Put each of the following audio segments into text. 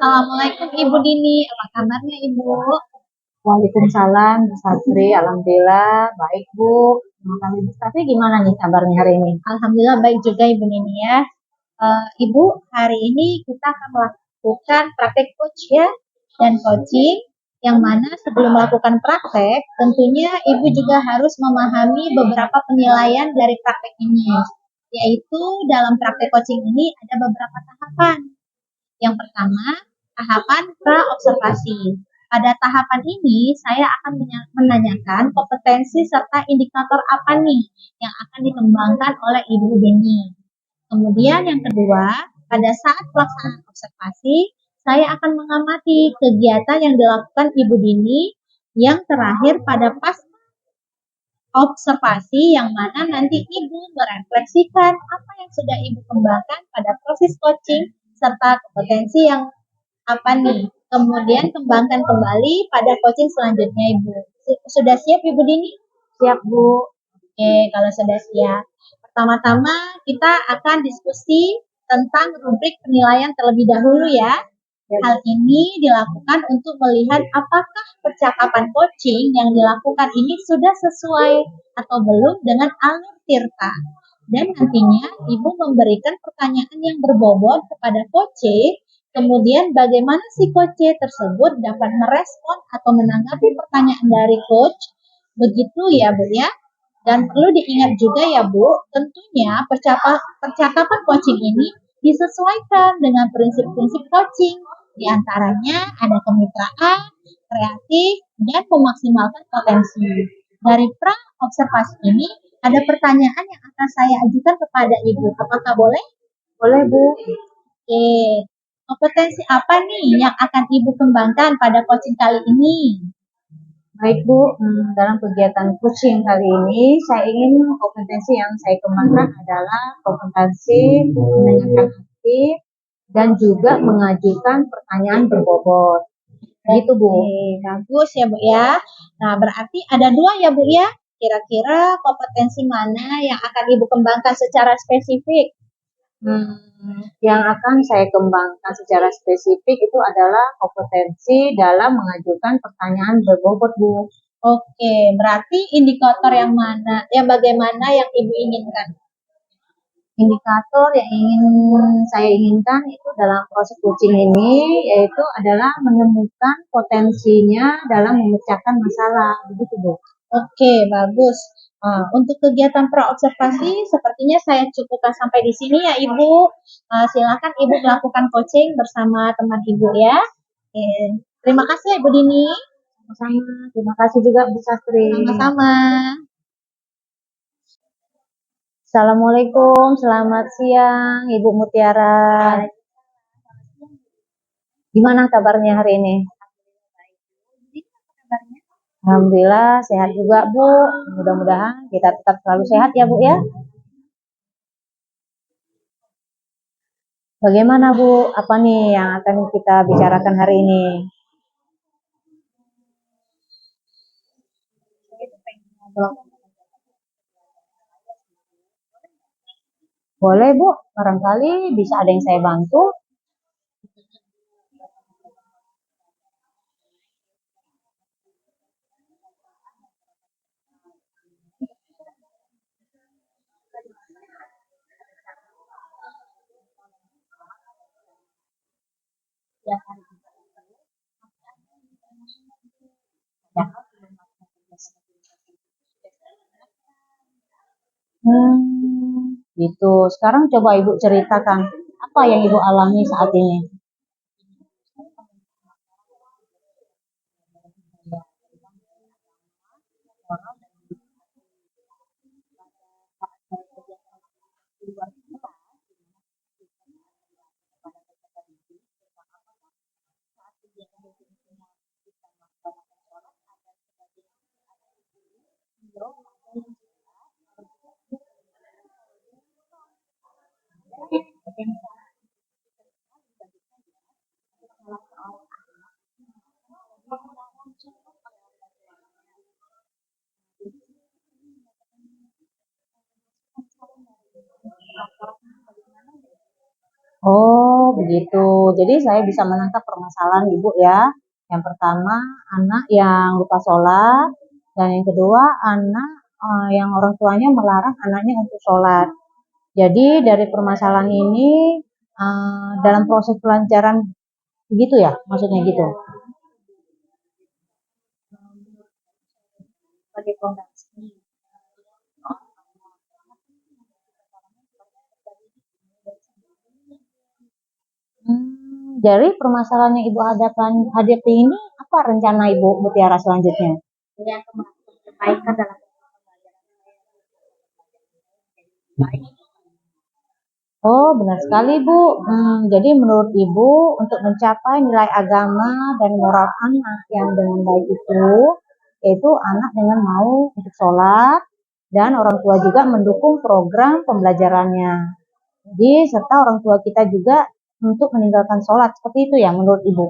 Assalamualaikum Ibu Dini, apa kabarnya Ibu? Waalaikumsalam, Bu Satri. Alhamdulillah, baik Bu. Terima kasih, Bu Satri. Gimana nih kabarnya hari ini? Alhamdulillah baik juga Ibu Dini ya. Ibu, hari ini kita akan melakukan praktek coach ya dan coaching yang mana sebelum melakukan praktek, tentunya Ibu juga harus memahami beberapa penilaian dari praktek ini. Yaitu dalam praktek coaching ini ada beberapa tahapan. Yang pertama, tahapan pra-observasi. Pada tahapan ini, saya akan menanyakan kompetensi serta indikator apa nih yang akan dikembangkan oleh Ibu Deni. Kemudian yang kedua, pada saat pelaksanaan observasi, saya akan mengamati kegiatan yang dilakukan Ibu Dini yang terakhir pada pas observasi yang mana nanti Ibu merefleksikan apa yang sudah Ibu kembangkan pada proses coaching serta kompetensi yang apa nih. Kemudian kembangkan kembali pada coaching selanjutnya Ibu. Sudah siap Ibu Dini? Siap, Bu. Oke, kalau sudah siap. Pertama-tama kita akan diskusi tentang rubrik penilaian terlebih dahulu ya. Hal ini dilakukan untuk melihat apakah percakapan coaching yang dilakukan ini sudah sesuai atau belum dengan alur tirta. Dan nantinya Ibu memberikan pertanyaan yang berbobot kepada coach, kemudian bagaimana si coach tersebut dapat merespon atau menanggapi pertanyaan dari coach. Begitu ya Bu ya. Dan perlu diingat juga ya Bu, tentunya percakapan coaching ini disesuaikan dengan prinsip-prinsip coaching. Di antaranya ada kemitraan, kreatif, dan memaksimalkan potensi. Dari pra-observasi ini, ada pertanyaan yang akan saya ajukan kepada Ibu. Apakah boleh? Boleh, Bu. Oke. Kompetensi apa nih yang akan Ibu kembangkan pada coaching kali ini? Baik, Bu. Dalam kegiatan coaching kali ini, saya ingin kompetensi yang saya kembangkan adalah kompetensi menanyakan aktif dan juga mengajukan pertanyaan berbobot. Gitu, Bu. Oke, bagus ya Bu ya. Nah, berarti ada dua ya Bu ya. Kira-kira kompetensi mana yang akan Ibu kembangkan secara spesifik? Yang akan saya kembangkan secara spesifik itu adalah kompetensi dalam mengajukan pertanyaan berbobot, Bu. Oke, berarti indikator yang mana, yang bagaimana yang Ibu inginkan? Indikator yang saya inginkan itu dalam proses coaching ini yaitu adalah menemukan potensinya dalam memecahkan masalah, begitu Bu. Oke, bagus. Untuk kegiatan pra-observasi, sepertinya saya cukupkan sampai di sini ya Ibu. Silakan Ibu melakukan coaching bersama teman Ibu ya. Oke. Terima kasih ya Ibu Dini. Sama-sama. Terima kasih juga Bu Sastri. Sama-sama. Assalamualaikum, selamat siang Ibu Mutiara. Gimana kabarnya hari ini? Alhamdulillah sehat juga Bu. Mudah-mudahan kita tetap selalu sehat ya Bu ya. Bagaimana Bu? Apa nih yang akan kita bicarakan hari ini? Boleh Bu, barangkali bisa ada yang saya bantu. Gitu. Sekarang coba Ibu ceritakan apa yang Ibu alami saat ini. Oh, begitu. Jadi saya bisa menangkap permasalahan Ibu ya. Yang pertama, anak yang lupa sholat, dan yang kedua, anak yang orang tuanya melarang anaknya untuk sholat. Jadi dari permasalahan ini dalam proses pelajaran begitu ya, maksudnya gitu. Sebagai fondasi. Jadi permasalahan yang Ibu hadapi ini apa rencana Ibu Mutiara selanjutnya? Jadi akan melakukan perbaikan dalam baik. Oh, benar sekali, Bu. Jadi menurut Ibu, untuk mencapai nilai agama dan moral anak yang dengan baik itu, yaitu anak dengan mau untuk sholat, dan orang tua juga mendukung program pembelajarannya. Jadi, serta orang tua kita juga untuk meninggalkan sholat. Seperti itu ya menurut Ibu.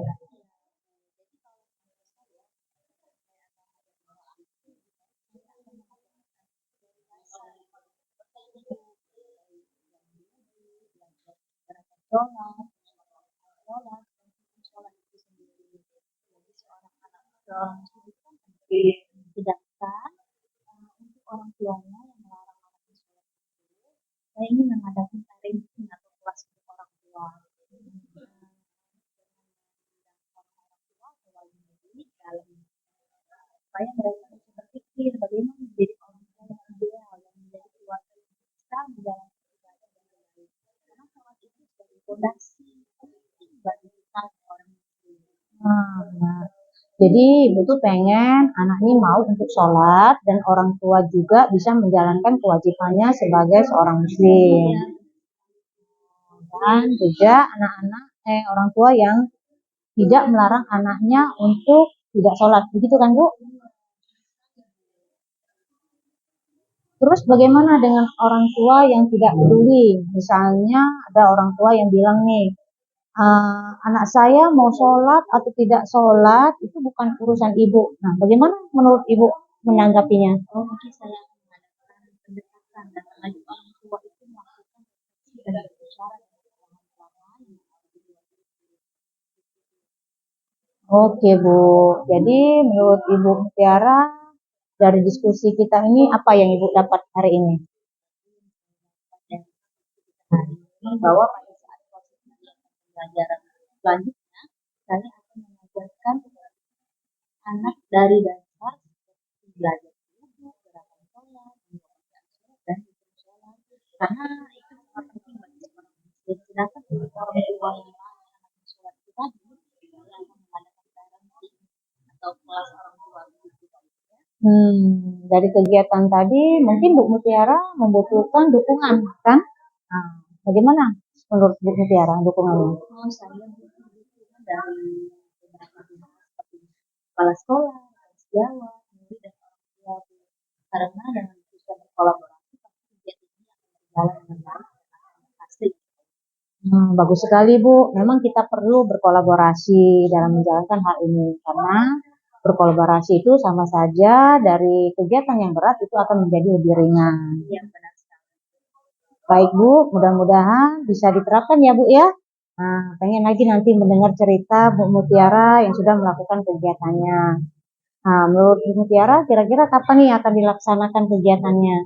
Sholat, sholat, sholat itu sendiri. Jadi seorang anak, seorang muslim kan sedangkan untuk orang tuanya yang melarang anaknya sholat itu, saya ingin mengadakan parenting atau kelas untuk orang tua. Orang tua melalui dalam supaya mereka bisa berpikir bagaimana menjadi orang tua yang ideal dan menjadi keluarga yang bisa menjalankan ibadah dengan baik. Karena sholat itu sebagai fondasi penting bagi kita orang muslim. Nah, jadi Ibu tuh pengen anak ini mau untuk sholat dan orang tua juga bisa menjalankan kewajibannya sebagai seorang muslim. Dan juga orang tua yang tidak melarang anaknya untuk tidak sholat, begitu kan Bu? Terus bagaimana dengan orang tua yang tidak peduli? Misalnya ada orang tua yang bilang nih, anak saya mau sholat atau tidak sholat itu bukan urusan ibu. Nah, bagaimana menurut ibu menanggapinya? Oh, mungkin saya mengadakan pendekatan dan mengajak orang tua itu melakukan dan berbicara dengan orang tua lain. Oke Bu, jadi menurut Ibu Mutiara dari diskusi kita ini apa yang Ibu dapat hari ini? Bahwa pada saat proses pembelajaran selanjutnya, saya akan mengajarkan anak dari dasar belajar duduk, gerakan sholat, membaca sholat, dan hitung sholat. Karena itu sangat penting bagi seorang muslim. Sedangkan untuk orang tua yang anak sholat itu tadi, saya akan mengadakan parenting atau kelas orang tua begitu tadi. Dari kegiatan tadi mungkin Bu Mutiara membutuhkan dukungan, kan? Nah, bagaimana menurut Bu Mutiara dukungannya? Oh, saya butuh dukungan dari beberapa pihak seperti kepala sekolah, sejawat, murid dan orang tua. Karena dengan kita berkolaborasi, pasti kegiatan ini akan berjalan dengan baik dan akan berhasil. Bagus sekali Bu. Memang kita perlu berkolaborasi dalam menjalankan hal ini karena berkolaborasi itu sama saja dari kegiatan yang berat itu akan menjadi lebih ringan. Iya, benar sekali. Baik Bu, mudah-mudahan bisa diterapkan ya Bu ya. Nah, pengen lagi nanti mendengar cerita Bu Mutiara yang sudah melakukan kegiatannya. Nah, menurut Bu Mutiara kira-kira kapan nih akan dilaksanakan kegiatannya?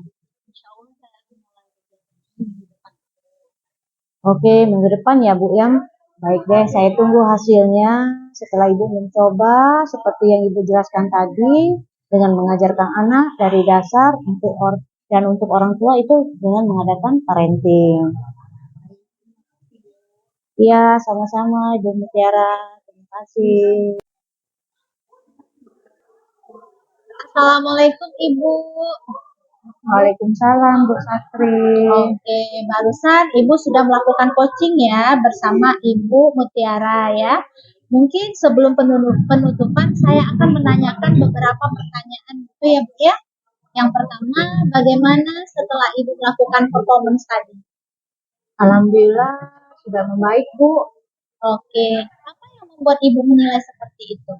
Insya Allah saya akan mulai minggu depan. Oke, minggu depan ya Bu ya. Baik deh, saya tunggu hasilnya setelah Ibu mencoba seperti yang Ibu jelaskan tadi dengan mengajarkan anak dari dasar dan untuk orang tua itu dengan mengadakan parenting. Iya, sama-sama Ibu Mutiara. Terima kasih. Assalamualaikum Ibu. Waalaikumsalam Bu Satri. Oke, barusan Ibu sudah melakukan coaching ya bersama Ibu Mutiara ya. Mungkin sebelum penutupan saya akan menanyakan beberapa pertanyaan gitu ya Bu ya. Yang pertama, bagaimana setelah Ibu melakukan performance tadi? Alhamdulillah sudah membaik Bu. Oke, apa yang membuat Ibu menilai seperti itu?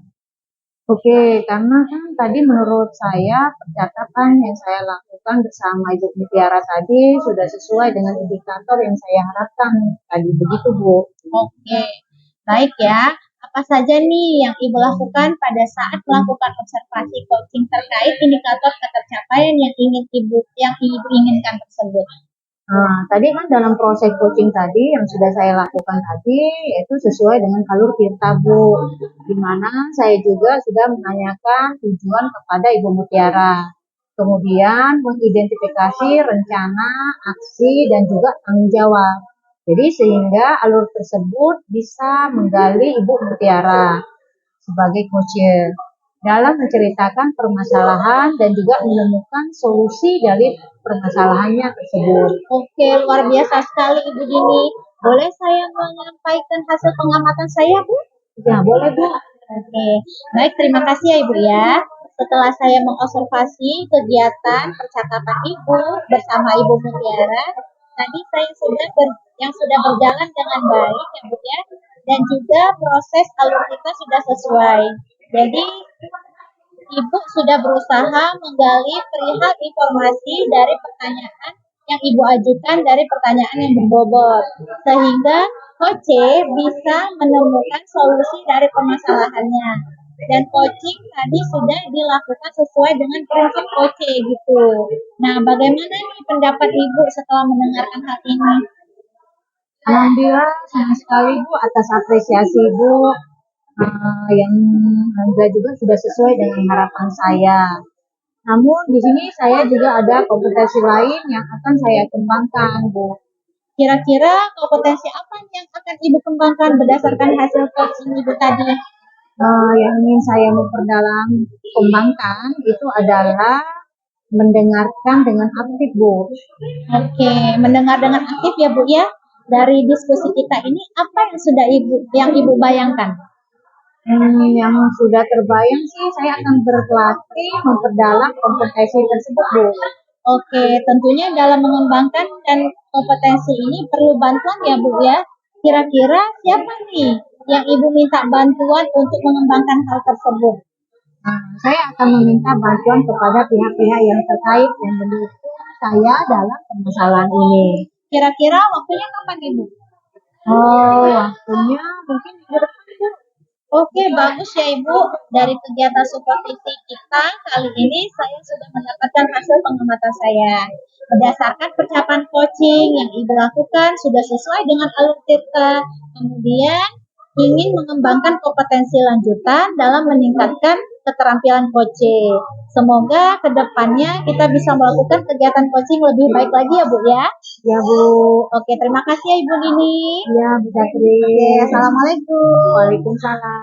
Oke, karena kan tadi menurut saya percakapan yang saya lakukan bersama Ibu Mutiara tadi sudah sesuai dengan indikator yang saya harapkan tadi, begitu Bu. Oke, baik ya. Apa saja nih yang Ibu lakukan pada saat melakukan observasi coaching terkait indikator ketercapaian yang Ibu inginkan tersebut? Nah, tadi kan dalam proses coaching tadi yang sudah saya lakukan tadi yaitu sesuai dengan alur Tirta Bu, di mana saya juga sudah menanyakan tujuan kepada Ibu Mutiara. Kemudian mengidentifikasi rencana, aksi, dan juga tanggung jawab. Jadi sehingga alur tersebut bisa menggali Ibu Mutiara sebagai coach dalam menceritakan permasalahan dan juga menemukan solusi dari permasalahannya tersebut. Oke, luar biasa sekali Ibu Dini. Boleh saya menyampaikan hasil pengamatan saya, Bu? Ya, boleh Bu. Oke, baik, terima kasih ya Ibu ya. Setelah saya mengobservasi kegiatan percakapan Ibu bersama Ibu Mutiara, tadi yang sudah berjalan dengan baik ya Bu ya, dan juga proses alur kita sudah sesuai. Jadi Ibu sudah berusaha menggali perihal informasi dari pertanyaan yang Ibu ajukan dari pertanyaan yang berbobot, sehingga Coach bisa menemukan solusi dari permasalahannya. Dan coaching tadi sudah dilakukan sesuai dengan prinsip Coach gitu. Nah, bagaimana nih pendapat Ibu setelah mendengarkan hal ini? Alhamdulillah senang sekali Bu atas apresiasi Ibu yang alhamdulillah juga sudah sesuai dengan harapan saya. Namun di sini saya juga ada kompetensi lain yang akan saya kembangkan, Bu. Kira-kira kompetensi apa yang akan Ibu kembangkan berdasarkan hasil coaching Ibu tadi? Yang ingin saya memperdalam kembangkan itu adalah mendengarkan dengan aktif, Bu. Oke, mendengar dengan aktif ya Bu ya. Dari diskusi kita ini apa yang Ibu bayangkan? Yang sudah terbayang sih saya akan berlatih memperdalam kompetensi tersebut, Bu. Oke, tentunya dalam mengembangkan dan kompetensi ini perlu bantuan ya Bu ya. Kira-kira siapa nih yang Ibu minta bantuan untuk mengembangkan hal tersebut? Saya akan meminta bantuan kepada pihak-pihak yang terkait yang mendukung saya dalam permasalahan ini. Kira-kira waktunya kapan Ibu? Waktunya mungkin minggu depan, Bu. Oke, bagus ya Ibu. Dari kegiatan supervisi kita kali ini saya sudah mendapatkan hasil pengamatan saya. Berdasarkan percakapan coaching yang Ibu lakukan sudah sesuai dengan alur Tirta. Kemudian ingin mengembangkan kompetensi lanjutan dalam meningkatkan keterampilan coaching. Semoga kedepannya kita bisa melakukan kegiatan coaching lebih baik lagi ya Bu ya. Ya Bu. Oke, terima kasih ya Ibu Dini. Ya Bu Zatri. Oke, assalamualaikum. Waalaikumsalam.